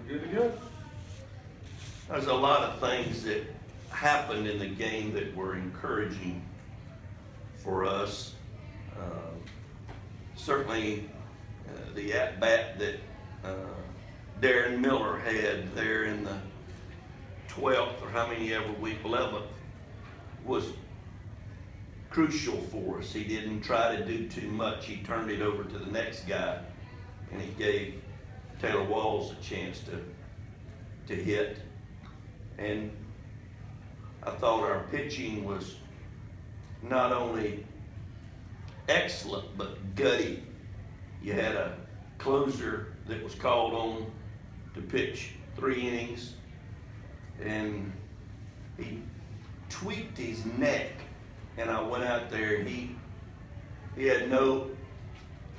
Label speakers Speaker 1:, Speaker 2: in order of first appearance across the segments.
Speaker 1: Good to go.
Speaker 2: There's a lot of things that happened in the game that were encouraging for us. Certainly, the at-bat that Darren Miller had there in the 12th, or how many ever week, 11th, was crucial for us. He didn't try to do too much. He turned it over to the next guy, and he gave Taylor Walls a chance to hit. And I thought our pitching was not only excellent, but gutty. You had a closer that was called on to pitch 3 innings, and he tweaked his neck, and I went out there, and he had no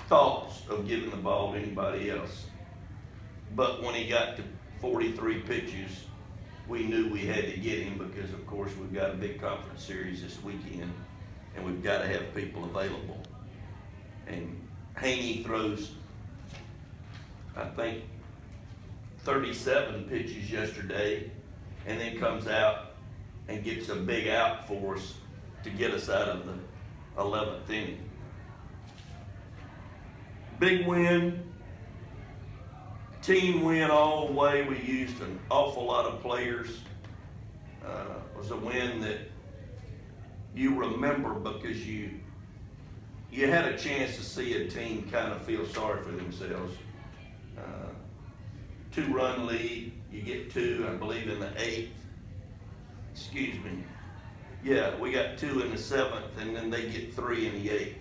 Speaker 2: thoughts of giving the ball to anybody else. But when he got to 43 pitches, we knew we had to get him because, of course, we've got a big conference series this weekend, and we've got to have people available. And Haney throws, I think, 37 pitches yesterday, and then comes out and gets a big out for us to get us out of the 11th inning. Big win. Team win all the way. We used an awful lot of players. It was a win that you remember because you had a chance to see a team kind of feel sorry for themselves. 2-run lead, you get 2, I believe, in the 8th. Excuse me. Yeah, we got 2 in the 7th, and then they get 3 in the 8th.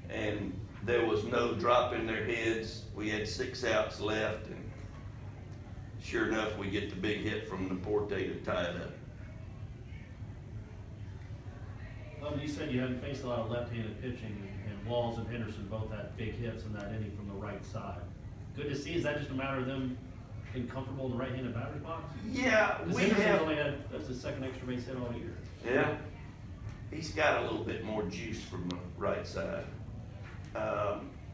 Speaker 2: And there was no drop in their heads. We had 6 outs left, and sure enough, we get the big hit from Naporte to tie it up.
Speaker 3: Well, you said you hadn't faced a lot of left-handed pitching, and Walls and Henderson both had big hits in that inning from the right side. Good to see. Is that just a matter of them being comfortable in the right-handed batter's box?
Speaker 2: Yeah, we have.
Speaker 3: Only had, that's his second extra base hit all year.
Speaker 2: Yeah, he's got a little bit more juice from the right side.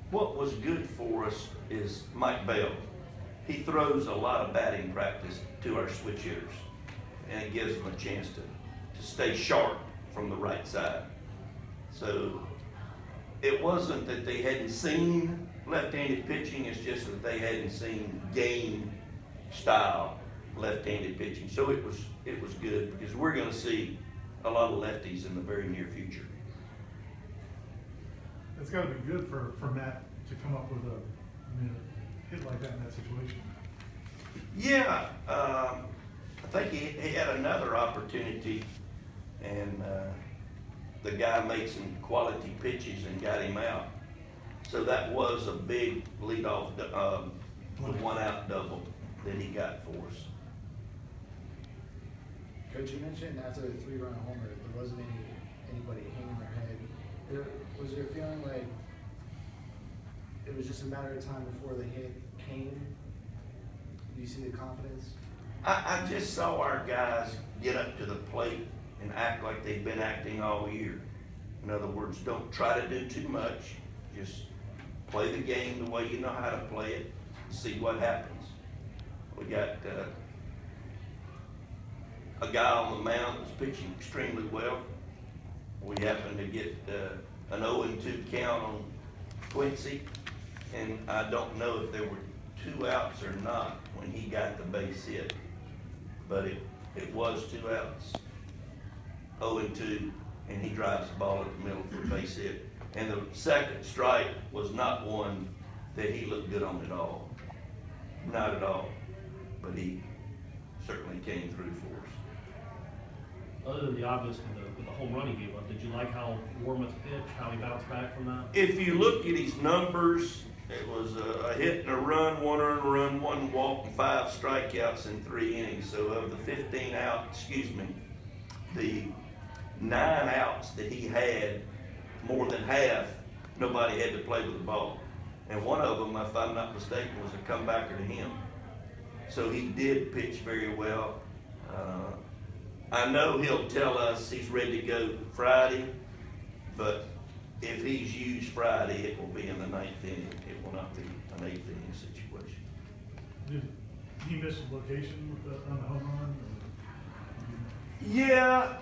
Speaker 2: What was good for us is Mike Bell. He throws a lot of batting practice to our switch hitters, and it gives them a chance to stay sharp from the right side. So it wasn't that they hadn't seen left-handed pitching, it's just that they hadn't seen game style left-handed pitching. So it was good because we're going to see a lot of lefties in the very near future.
Speaker 1: It's got to be good for Matt to come up with a hit like that in that situation.
Speaker 2: Yeah, I think he had another opportunity, and the guy made some quality pitches and got him out. So that was a big leadoff, one-out double that he got for us.
Speaker 4: Coach, you mentioned after the 3-run homer, there wasn't anybody hanging their head. Was there a feeling like it was just a matter of time before the hit came? Do you see the confidence?
Speaker 2: I just saw our guys get up to the plate and act like they've been acting all year. In other words, don't try to do too much. Just play the game the way you know how to play it and see what happens. We got a guy on the mound that's pitching extremely well. We happened to get an 0-2 count on Quincy, and I don't know if there were 2 outs or not when he got the base hit, but it was 2 outs. 0-2, and he drives the ball at the middle for a base hit. And the second strike was not one that he looked good on at all. Not at all. But he certainly came through for us.
Speaker 3: Other than the obvious with the home run he gave up, did you like how Warmouth pitched, how he bounced back from that?
Speaker 2: If you look at his numbers, it was a hit and a run, 1 earned run, 1 walk, and 5 strikeouts in 3 innings. So of the 15 outs, the 9 outs that he had, more than half, nobody had to play with the ball. And one of them, if I'm not mistaken, was a comebacker to him. So he did pitch very well. I know he'll tell us he's ready to go Friday, but if he's used Friday, it will be in the 9th inning. It will not be an 8th inning situation.
Speaker 1: he miss the location on the home run?
Speaker 2: Yeah,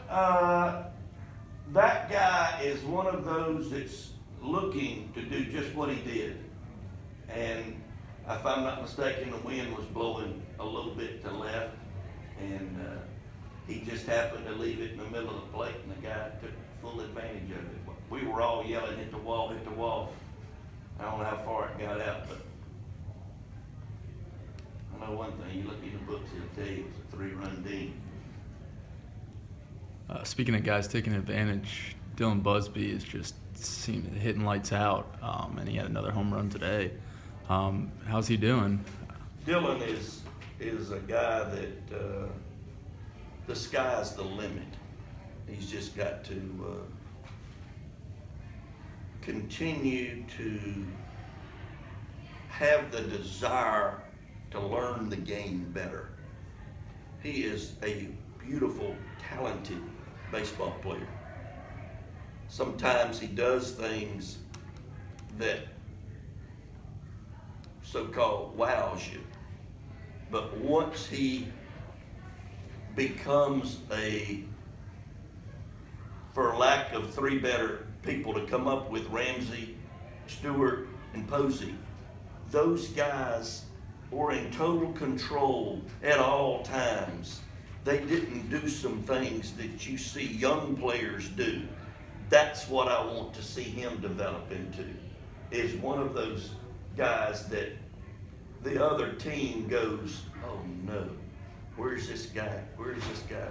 Speaker 2: that guy is one of those that's looking to do just what he did. And if I'm not mistaken, the wind was blowing a little bit to left, and he just happened to leave it in the middle of the plate, and the guy took full advantage of it. We were all yelling, hit the wall, hit the wall. I don't know how far it got out, but I know one thing, you look in the books, it'll tell you it was a 3-run ding.
Speaker 5: Speaking of guys taking advantage, Dylan Busby is just seemed hitting lights out, and he had another home run today. How's he doing?
Speaker 2: Dylan is a guy that the sky's the limit. He's just got to continue to have the desire to learn the game better. He is a beautiful, talented baseball player. Sometimes he does things that so-called wows you. But once he becomes for lack of 3 better people to come up with, Ramsey, Stewart, and Posey, those guys were in total control at all times. They didn't do some things that you see young players do. That's what I want to see him develop into, is one of those guys that the other team goes, oh no, where's this guy? Where's this guy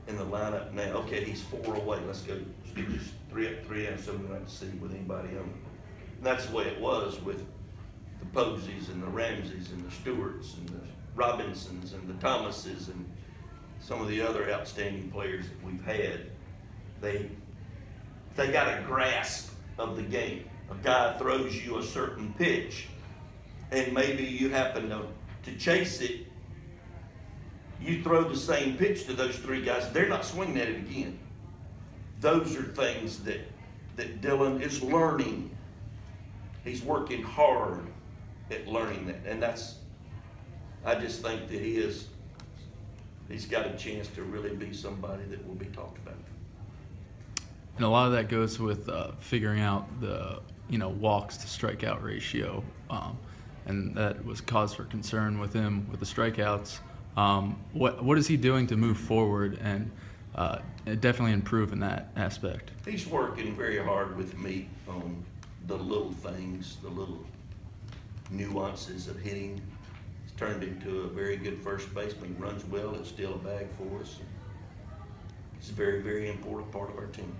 Speaker 2: in the lineup now? Okay, he's 4 away. Let's go. Let's do this 3 up, 3 down, so we don't have to see with anybody on. And that's the way it was with the Posies and the Ramseys and the Stewarts and the Robinsons and the Thomases and some of the other outstanding players that we've had. They got a grasp of the game. A guy throws you a certain pitch, and maybe you happen to chase it. You throw the same pitch to those 3 guys, they're not swinging at it again. Those are things that Dylan is learning. He's working hard at learning that. And I just think that he's got a chance to really be somebody that will be talked about.
Speaker 5: And a lot of that goes with figuring out the walks to strikeout ratio, and that was cause for concern with him with the strikeouts. What is he doing to move forward and definitely improve in that aspect?
Speaker 2: He's working very hard with me on the little things, the little nuances of hitting. He's turned into a very good first baseman. He runs well. It's still a bag for us. He's a very, very important part of our team.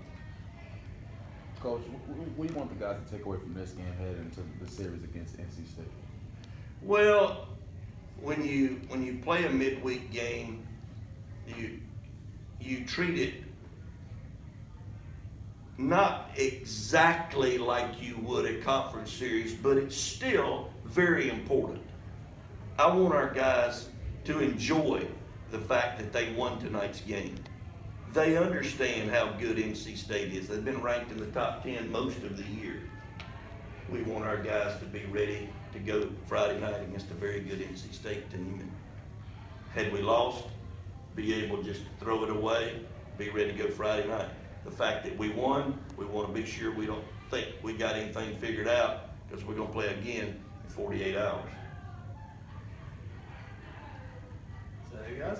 Speaker 6: Coach, what do you want the guys to take away from this game heading into the series against NC State?
Speaker 2: Well, when you play a midweek game, you treat it not exactly like you would a conference series, but it's still very important. I want our guys to enjoy the fact that they won tonight's game. They understand how good NC State is. They've been ranked in the top 10 most of the year. We want our guys to be ready to go Friday night against a very good NC State team. And had we lost, be able just to throw it away, be ready to go Friday night. The fact that we won, we want to be sure we don't think we got anything figured out, because we're going to play again in 48 hours.
Speaker 4: So, you guys?